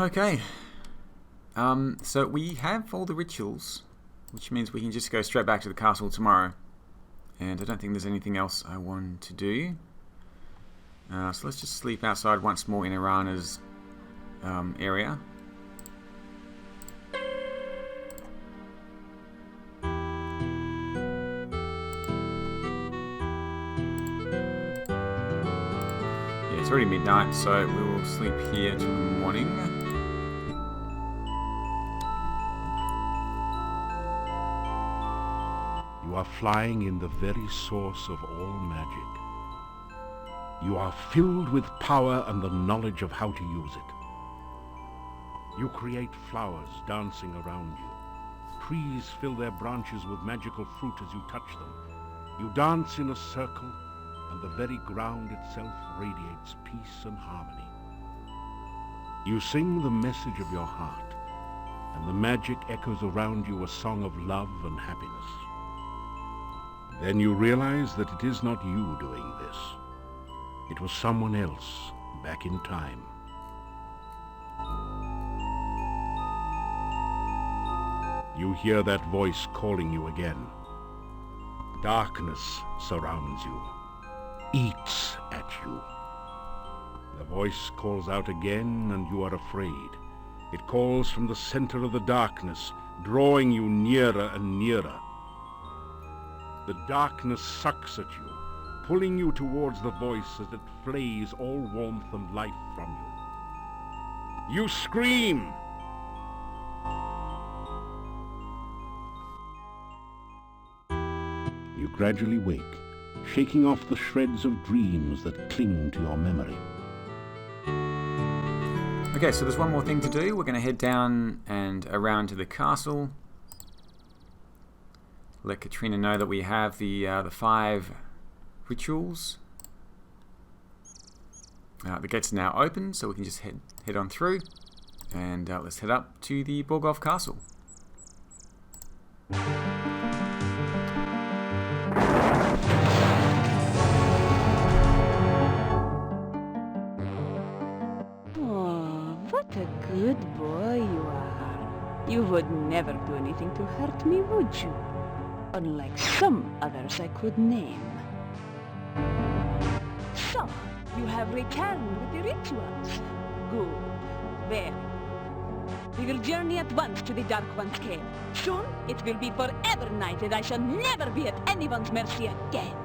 Okay. So we have all the rituals, which means we can just go straight back to the castle tomorrow. And I don't think there's anything else I want to do. So let's just sleep outside once more in Irana's area. Yeah, it's already midnight, so we will sleep here till the morning. You are flying in the very source of all magic. You are filled with power and the knowledge of how to use it. You create flowers dancing around you. Trees fill their branches with magical fruit as you touch them. You dance in a circle, and the very ground itself radiates peace and harmony. You sing the message of your heart, and the magic echoes around you a song of love and happiness. Then you realize that it is not you doing this. It was someone else back in time. You hear that voice calling you again. Darkness surrounds you, eats at you. The voice calls out again, and you are afraid. It calls from the center of the darkness, drawing you nearer and nearer. The darkness sucks at you, pulling you towards the voice as it flays all warmth and life from you. You scream! You gradually wake, shaking off the shreds of dreams that cling to your memory. Okay, so there's one more thing to do. We're going to head down and around to the castle. Let Katrina know that we have the 5 rituals. The gates are now open, so we can just head on through. And let's head up to the Borgov castle. Oh, what a good boy you are. You would never do anything to hurt me, would you? Unlike some others I could name. So, you have returned with the rituals. Good. Very good. We will journey at once to the Dark One's cave. Soon, it will be forever night, and I shall never be at anyone's mercy again.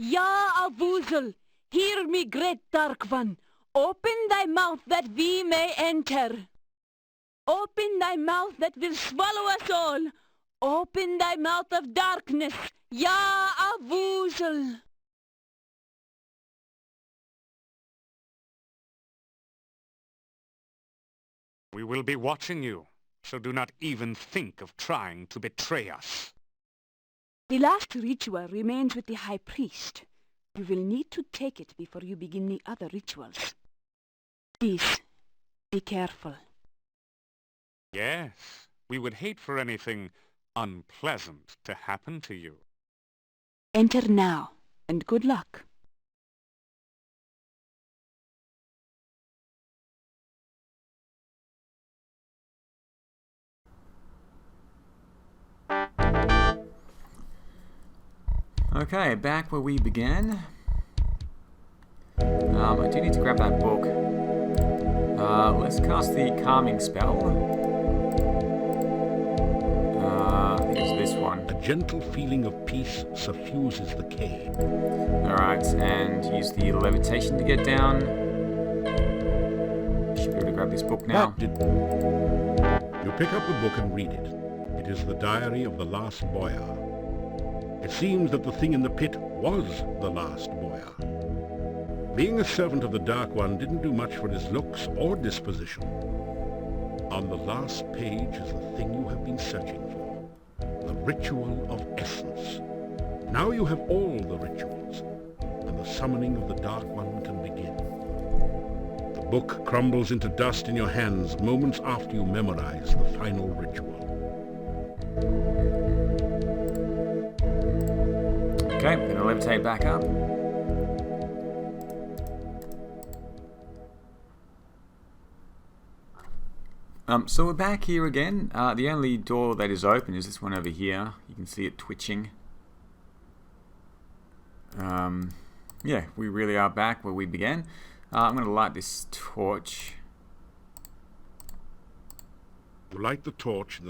Ya Avoozl, hear me, great Dark One. Open thy mouth that we may enter. Open thy mouth that will swallow us all. Open thy mouth of darkness, Ya Avoozl. We will be watching you, so do not even think of trying to betray us. The last ritual remains with the High Priest. You will need to take it before you begin the other rituals. Please, be careful. Yes, we would hate for anything unpleasant to happen to you. Enter now, and good luck. Okay, back where we began. I do need to grab that book. Let's cast the calming spell. I think it's this one. A gentle feeling of peace suffuses the cave. Alright, and use the levitation to get down. Should be able to grab this book now. You pick up the book and read it. It is the diary of the last boyar. It seems that the thing in the pit was the last boyar. Being a servant of the Dark One didn't do much for his looks or disposition. On the last page is the thing you have been searching for, the ritual of essence. Now you have all the rituals, and the summoning of the Dark One can begin. The book crumbles into dust in your hands moments after you memorize the final ritual. Okay, we're going to levitate back up. So we're back here again. The only door that is open is this one over here. You can see it twitching. Yeah, we really are back where we began. I'm going to light this torch. You light the torch.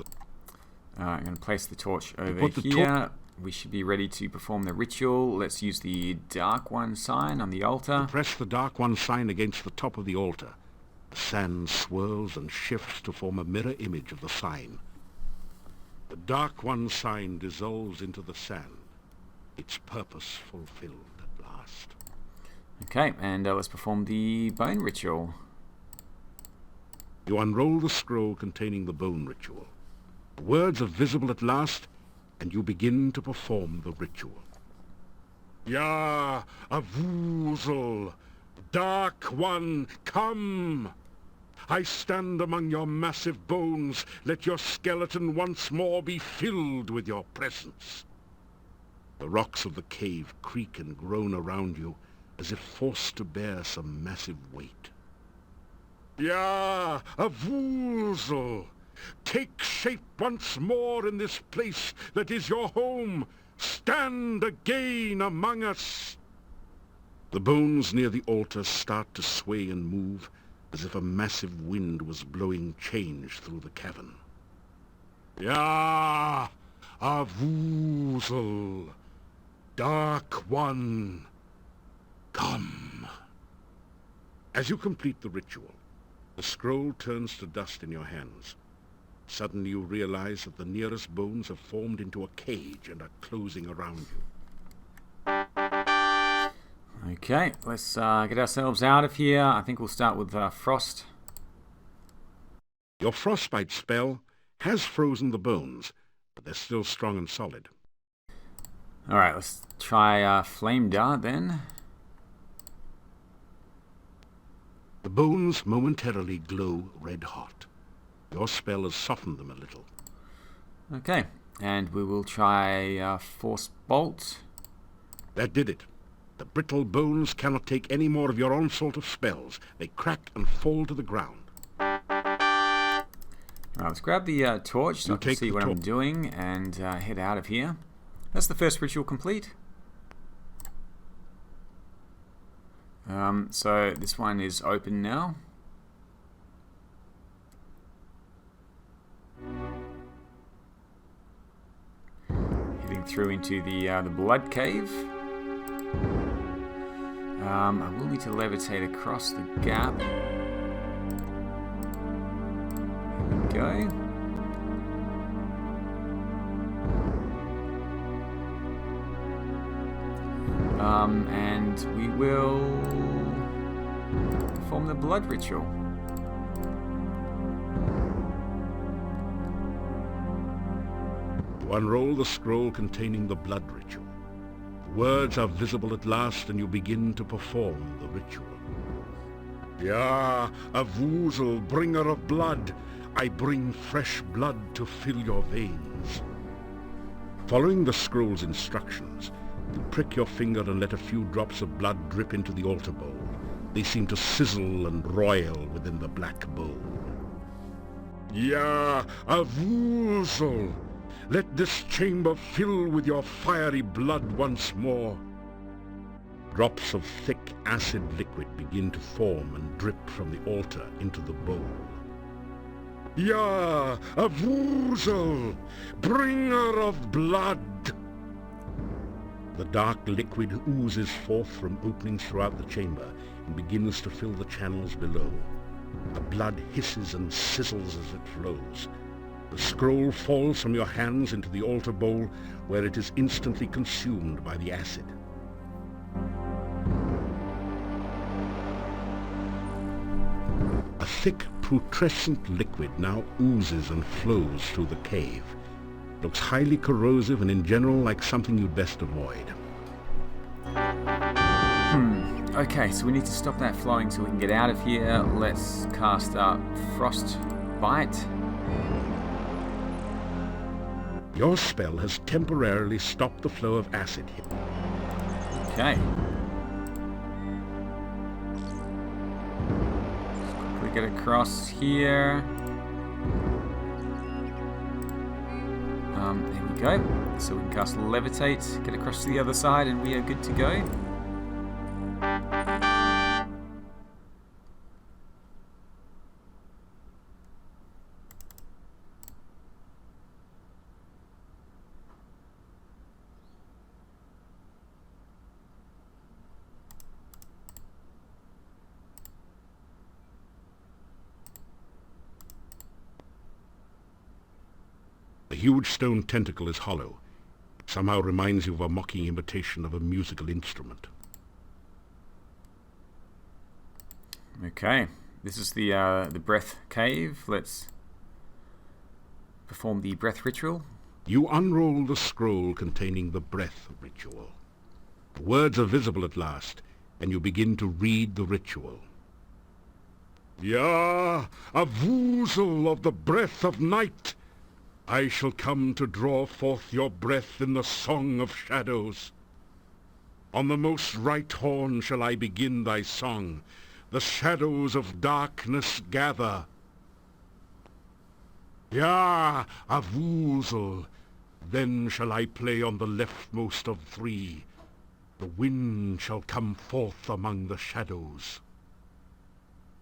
I'm going to place the torch over here. We should be ready to perform the ritual. Let's use the Dark One sign on the altar. Press the Dark One sign against the top of the altar. The sand swirls and shifts to form a mirror image of the sign. The Dark One sign dissolves into the sand, its purpose fulfilled at last. Okay, and let's perform the bone ritual. You unroll the scroll containing the bone ritual. The words are visible at last, and you begin to perform the ritual. Ya, Avoozl, Dark One, come! I stand among your massive bones. Let your skeleton once more be filled with your presence. The rocks of the cave creak and groan around you, as if forced to bear some massive weight. Ya, Avoozl, take shape once more in this place that is your home. Stand again among us. The bones near the altar start to sway and move, as if a massive wind was blowing change through the cavern. Ya, Avoozl, Dark One, come. As you complete the ritual, the scroll turns to dust in your hands. Suddenly you realize that the nearest bones have formed into a cage and are closing around you. Okay, let's get ourselves out of here. I think we'll start with Frost. Your frostbite spell has frozen the bones, but they're still strong and solid. Alright, let's try Flame Dart then. The bones momentarily glow red hot. Your spell has softened them a little. Okay, and we will try Force Bolt. That did it. The brittle bones cannot take any more of your onslaught of spells. They crack and fall to the ground. Alright, let's grab the torch so I can see what I'm doing and head out of here. That's the first ritual complete. So this one is open now. Heading through into the Blood Cave. I will need to levitate across the gap. There we go. And we will perform the blood ritual. You unroll the scroll containing the blood ritual. Words are visible at last, and you begin to perform the ritual. Ya, Avoozl, bringer of blood, I bring fresh blood to fill your veins. Following the scroll's instructions, you prick your finger and let a few drops of blood drip into the altar bowl. They seem to sizzle and roil within the black bowl. Ya, Avoozl, let this chamber fill with your fiery blood once more. Drops of thick acid liquid begin to form and drip from the altar into the bowl. Ya, Avoozl, bringer of blood! The dark liquid oozes forth from openings throughout the chamber and begins to fill the channels below. The blood hisses and sizzles as it flows. The scroll falls from your hands into the altar bowl, where it is instantly consumed by the acid. A thick, putrescent liquid now oozes and flows through the cave. It looks highly corrosive and in general like something you'd best avoid. Okay, so we need to stop that flowing so we can get out of here. Let's cast up Frostbite. Your spell has temporarily stopped the flow of acid here. Okay. Let's quickly get across here. There we go. So we can cast Levitate, get across to the other side, and we are good to go. The huge stone tentacle is hollow. It somehow reminds you of a mocking imitation of a musical instrument. Okay, this is the breath cave. Let's perform the breath ritual. You unroll the scroll containing the breath ritual. The words are visible at last, and you begin to read the ritual. Ya, Avoozl of the breath of night! I shall come to draw forth your breath in the song of shadows. On the most right horn shall I begin thy song. The shadows of darkness gather. Ya, Avoozl, then shall I play on the leftmost of three. The wind shall come forth among the shadows.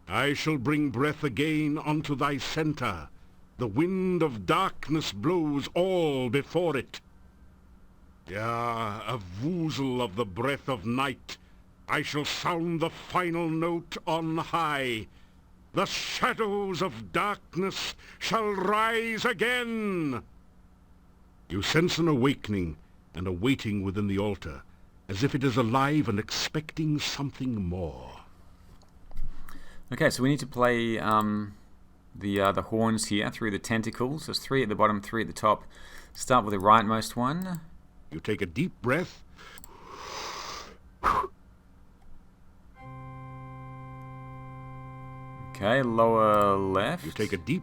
I shall bring breath again unto thy centre. The wind of darkness blows all before it. Ya, Avoozl of the breath of night, I shall sound the final note on high. The shadows of darkness shall rise again. You sense an awakening and a waiting within the altar, as if it is alive and expecting something more. Okay, so we need to play the horns here through the tentacles. There's 3 at the bottom, 3 at the top. Start with the rightmost one. You take a deep breath. Okay, lower left. You take a deep...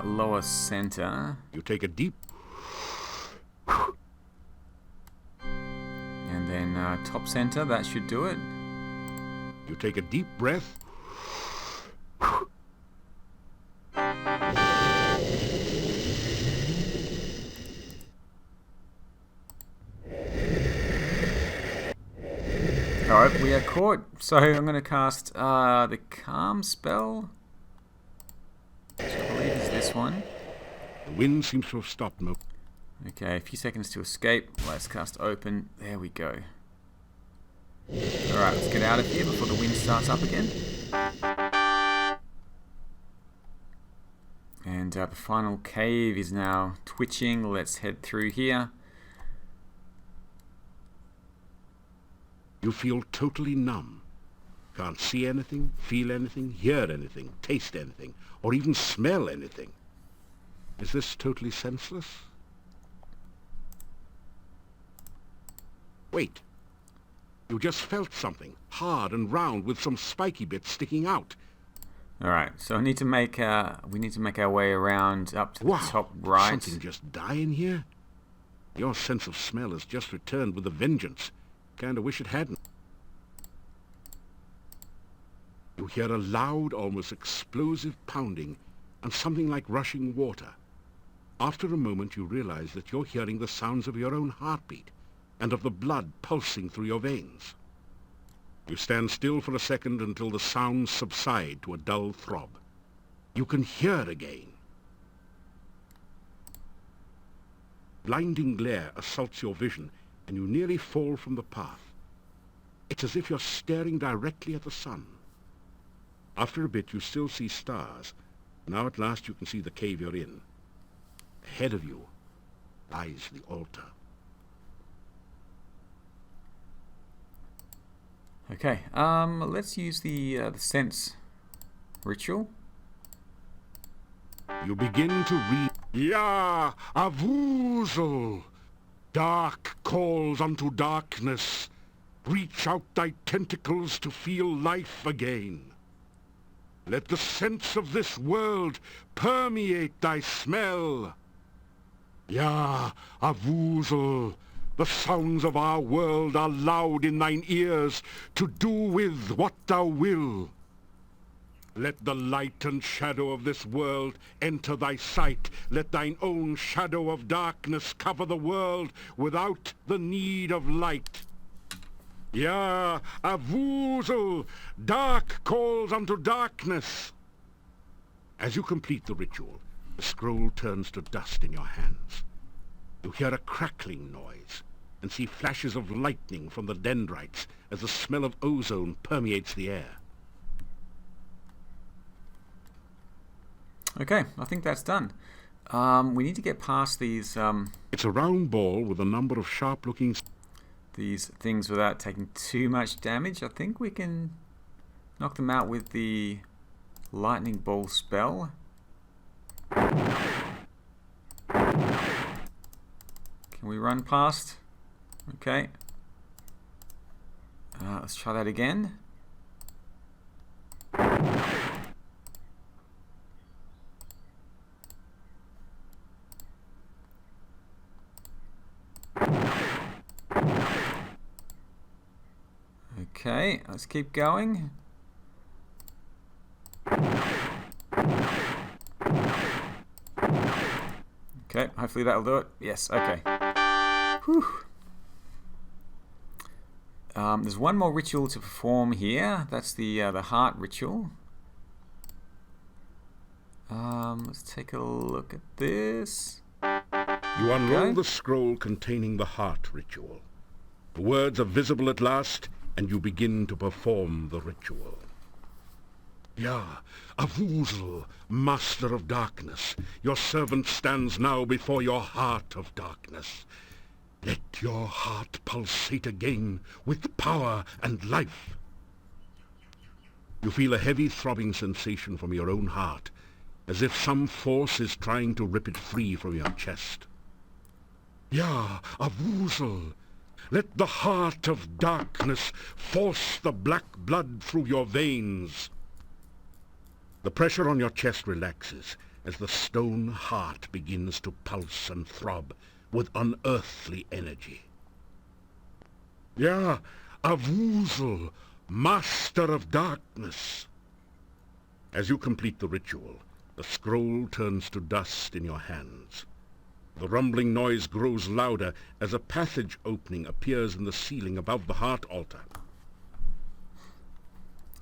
lower center. You take a deep... And then top center, that should do it. You take a deep breath. Alright, we are caught. So I'm going to cast the Calm spell, which I believe is this one. The wind seems to have stopped. Okay, a few seconds to escape. Let's cast Open. There we go. Alright, let's get out of here before the wind starts up again. And the final cave is now twitching. Let's head through here. You feel totally numb. Can't see anything, feel anything, hear anything, taste anything, or even smell anything. Is this totally senseless? Wait. You just felt something, hard and round with some spiky bits sticking out. Alright, so we need to make our way around up to the top right. Did something just die in here? Your sense of smell has just returned with a vengeance. Kinda wish it hadn't. You hear a loud, almost explosive pounding and something like rushing water. After a moment you realize that you're hearing the sounds of your own heartbeat and of the blood pulsing through your veins. You stand still for a second until the sounds subside to a dull throb. You can hear again. Blinding glare assaults your vision and you nearly fall from the path. It's as if you're staring directly at the sun. After a bit you still see stars. Now at last you can see the cave you're in. Ahead of you lies the altar. Okay, let's use the sense ritual. You begin to read. Ya, Avoozl! Dark calls unto darkness. Reach out thy tentacles to feel life again. Let the scents of this world permeate thy smell. Ya, Avoozl, the sounds of our world are loud in thine ears, to do with what thou will. Let the light and shadow of this world enter thy sight. Let thine own shadow of darkness cover the world without the need of light. Ya, Avoozl, dark calls unto darkness. As you complete the ritual, the scroll turns to dust in your hands. You hear a crackling noise and see flashes of lightning from the dendrites as the smell of ozone permeates the air. Okay, I think that's done. We need to get past these It's a round ball with a number of sharp-looking... these things without taking too much damage. I think we can knock them out with the lightning ball spell. Can we run past? Okay. Let's try that again. Okay, let's keep going. Okay, hopefully that'll do it. Yes, okay. Whew. There's one more ritual to perform here. That's the heart ritual. Let's take a look at this. You unroll the scroll containing the heart ritual. The words are visible at last, and you begin to perform the ritual. Ya, Avoozl, master of darkness, your servant stands now before your heart of darkness. Let your heart pulsate again with power and life. You feel a heavy throbbing sensation from your own heart, as if some force is trying to rip it free from your chest. Ya, Avoozl, let the heart of darkness force the black blood through your veins. The pressure on your chest relaxes as the stone heart begins to pulse and throb with unearthly energy. Ya, Avoozl, master of darkness. As you complete the ritual, the scroll turns to dust in your hands. The rumbling noise grows louder as a passage opening appears in the ceiling above the heart altar.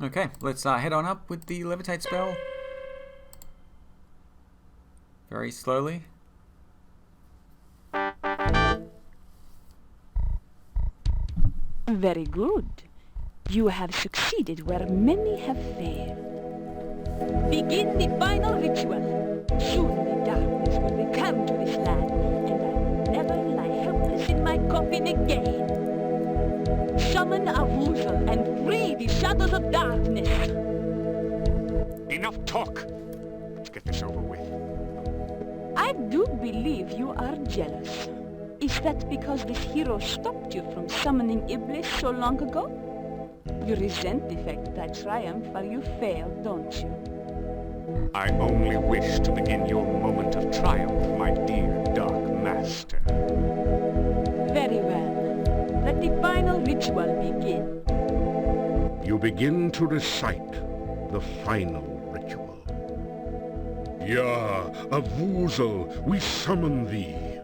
Okay, let's head on up with the levitate spell. Very slowly. Very good. You have succeeded where many have failed. Begin the final ritual. Soon the darkness will return to this land, and I will never lie helpless in my coffin again. Summon Avoozl and free the shadows of darkness. Enough talk. Let's get this over with. I do believe you are jealous. Is that because this hero stopped you from summoning Iblis so long ago? You resent the fact that I triumph while you fail, don't you? I only wish to begin your moment of triumph, my dear Dark Master. Very well. Let the final ritual begin. You begin to recite the final ritual. Ya, Avoozl, we summon thee.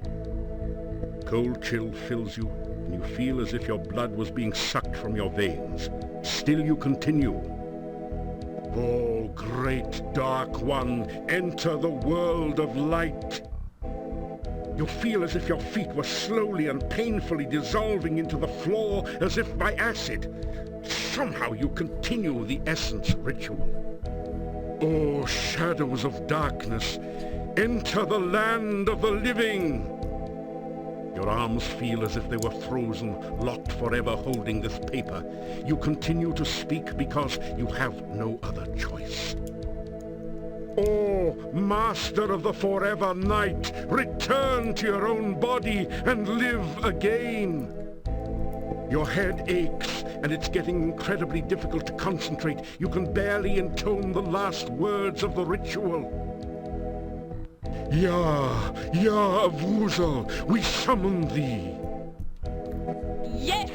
Cold chill fills you, and you feel as if your blood was being sucked from your veins. Still you continue. Oh, great Dark One, enter the world of light. You feel as if your feet were slowly and painfully dissolving into the floor as if by acid. Somehow you continue the essence ritual. Oh, shadows of darkness, enter the land of the living. Your arms feel as if they were frozen, locked forever holding this paper. You continue to speak because you have no other choice. Oh, master of the forever night, return to your own body and live again. Your head aches and it's getting incredibly difficult to concentrate. You can barely intone the last words of the ritual. Ya, Avoozl, we summon thee. Yes!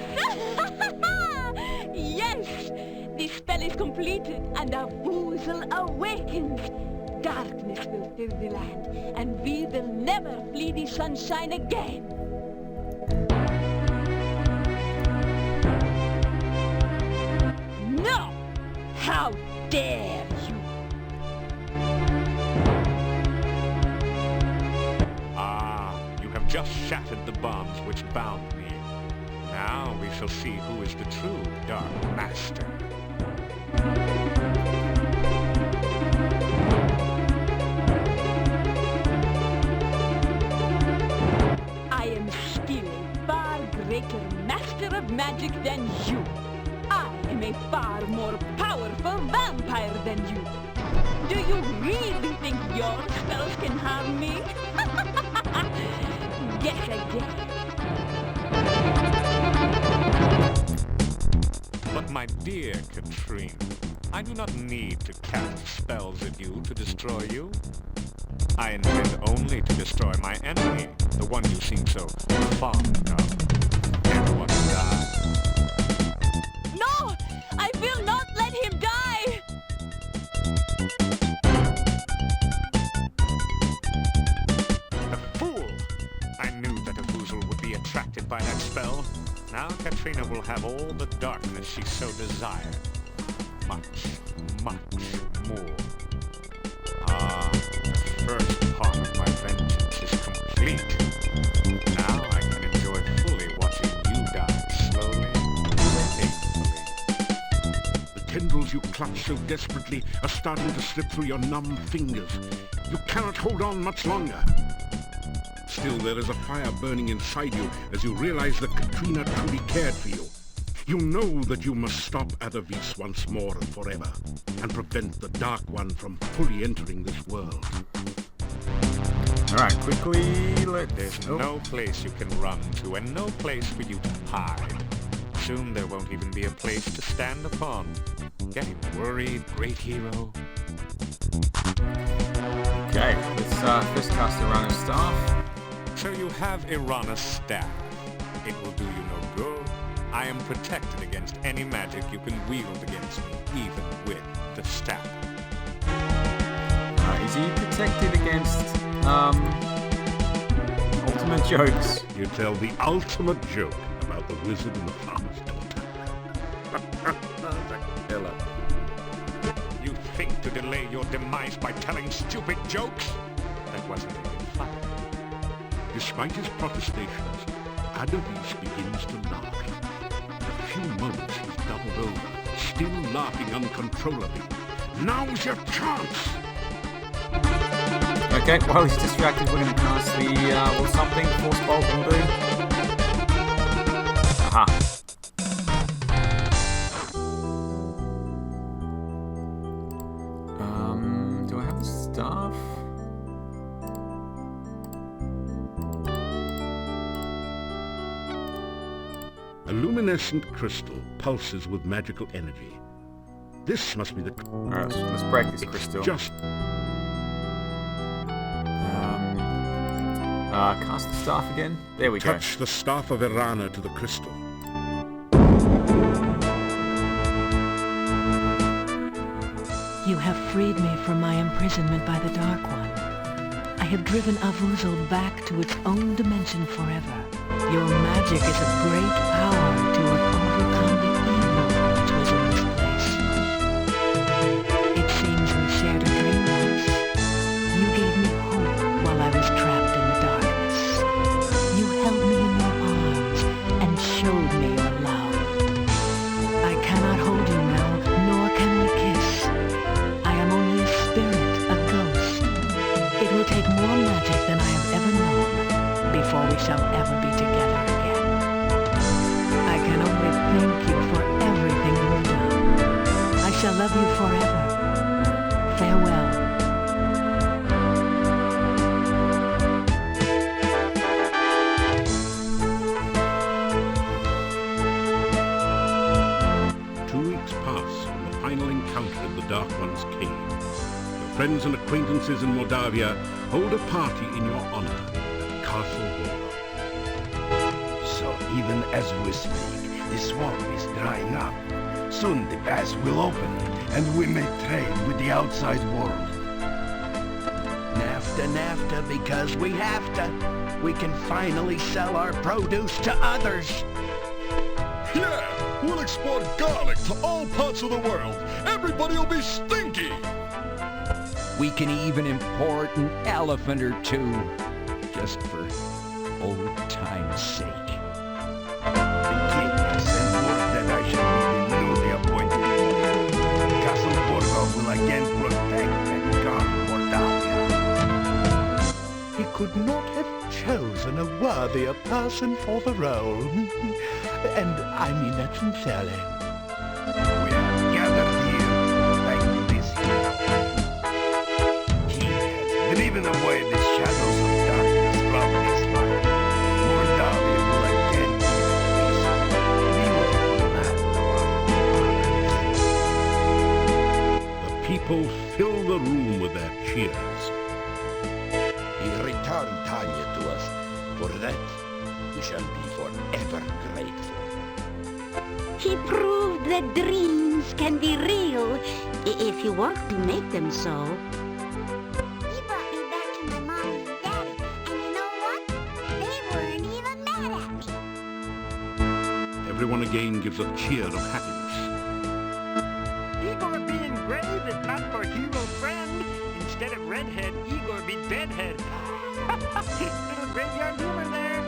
Yes! The spell is completed, and Avoozl awakens. Darkness will fill the land, and we will never flee the sunshine again. No! How dare you! Ah, you have just shattered the bonds which bound me. Now we shall see who is the true Dark Master. I am still a far greater master of magic than you. I am a far more powerful vampire than you. Do you really think your spells can harm me? Guess again. But my dear Katrine, I do not need to cast spells at you to destroy you. I intend only to destroy my enemy, the one you seem so fond of. Everyone die. No! I will not let him die! A fool! I knew that Avoozl would be attracted by that spell. Now Katrina will have all the darkness she so desired. Much, much more. Ah, the first part of my vengeance is complete. Now I can enjoy fully watching you die slowly, painfully. The tendrils you clutch so desperately are starting to slip through your numb fingers. You cannot hold on much longer. Still, there is a fire burning inside you as you realize that Katrina truly cared for you. You know that you must stop Avoozl once more and forever, and prevent the Dark One from fully entering this world. Alright, quickly, There's no place you can run to, and no place for you to hide. Soon there won't even be a place to stand upon. Getting worried, great hero? Okay, let's first cast Irana's Staff. So you have Irana's staff. It will do you no good. I am protected against any magic you can wield against me, even with the staff. Is he protected against, ultimate jokes? You tell the ultimate joke about the wizard and the farmer's daughter. The killer. You think to delay your demise by telling stupid jokes? That wasn't even funny. Despite his protestations, Avoozl begins to laugh. In a few moments he's doubled over, still laughing uncontrollably. Now's your chance! Okay, while he's distracted, we're going to cast the, will something Force Bolt will do. Aha. Do I have the staff? A luminescent crystal pulses with magical energy. This must be the... Alright, so let's break this crystal. Just... Cast the staff again. There we go. touch the staff of Irana to the crystal. You have freed me from my imprisonment by the Dark One. I have driven Avoozl back to its own dimension forever. Your magic is of great power to have overcome the evil which was in this place. It seems we shared a dream once. You gave me hope while I was trapped in the darkness. You held me in your arms and showed me your love. I cannot hold you now, nor can we kiss. I am only a spirit, a ghost. It will take more magic than I have ever known before we shall ever be together again. I can only thank you for friends and acquaintances in Mordavia hold a party in your honor at Castle Walk. So even as we speak, the swamp is drying up. Soon the pass will open, and we may trade with the outside world. NAFTA, because we have to. We can finally sell our produce to others. Yeah, we'll export garlic to all parts of the world. Everybody will be stinky. We can even import an elephant or two, just for old time's sake. The king has sent word that I shall be the newly appointed lawyer. Castle Borgo will again protect and guard Mordavia. He could not have chosen a worthier person for the role. And I mean that sincerely. We have gathered here to thank this hero. He has driven away the shadows of darkness from this land. Mordavia will again be at peace. Beautiful land of our fathers. The people fill the room with their cheers. He returned Tanya to us. For that, we shall be forever grateful. He proved that dreams can be real if you work to make them so. He brought me back to my mom and daddy, and you know what? They weren't even mad at me. Everyone again gives a cheer of happiness. Igor be engraved if not for hero friend. Instead of redhead, Igor be deadhead. Little graveyard humor there.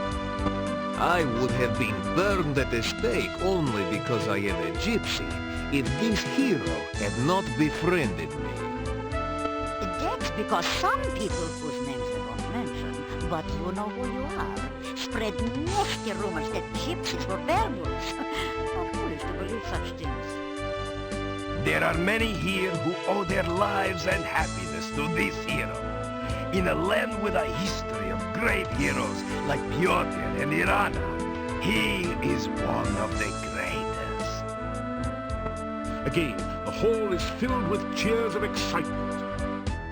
I would have been burned at the stake only because I am a gypsy if this hero had not befriended me. That's because some people whose names I won't mention, but you know who you are, spread nasty rumors that gypsies were werewolves. How foolish to believe such things. There are many here who owe their lives and happiness to this hero. In a land with a history of great heroes like Pyotr and Irana, he is one of the greatest. Again, the hall is filled with cheers of excitement.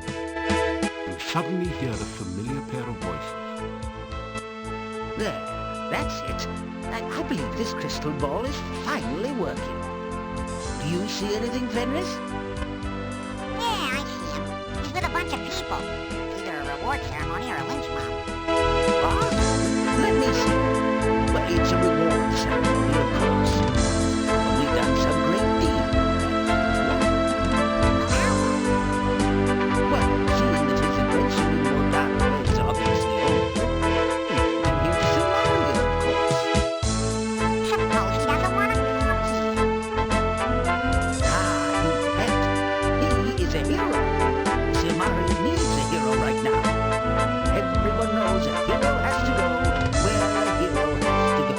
You suddenly hear a familiar pair of voices. There, that's it. I believe this crystal ball is finally working. Do you see anything, Fenris? Yeah, I see him. He's with a bunch of people. Either a reward ceremony or a lynch mob. Ah, let me see. Well, it's a reward ceremony, of course. We've done some great deed. Well, seeing that his adventure in Mordavia is obviously over, I'm here to Somalia, of course. Suppose he doesn't want to come here. Ah, you bet. He is a hero. Somalia needs a hero right now. Everyone knows a hero has to go where a hero has to go.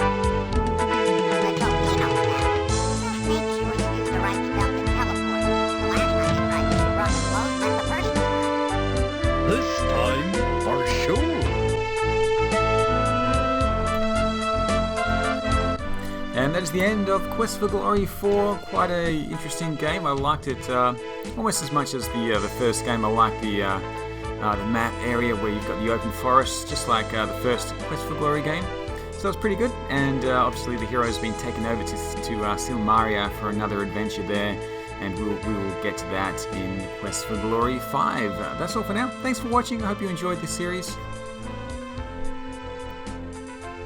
But don't you know that? Just make sure you use the right spell to teleport. The last time you tried this, you brought the clothes and left the person behind. This time, for sure. And that is the end of Quest for Glory 4. Quite a interesting game. I liked it almost as much as the first game. I liked the map area where you've got the open forest, just like the first Quest for Glory game. So it's pretty good. And obviously the hero's been taken over to Silmaria for another adventure there. And we will get to that in Quest for Glory 5. That's all for now. Thanks for watching. I hope you enjoyed this series.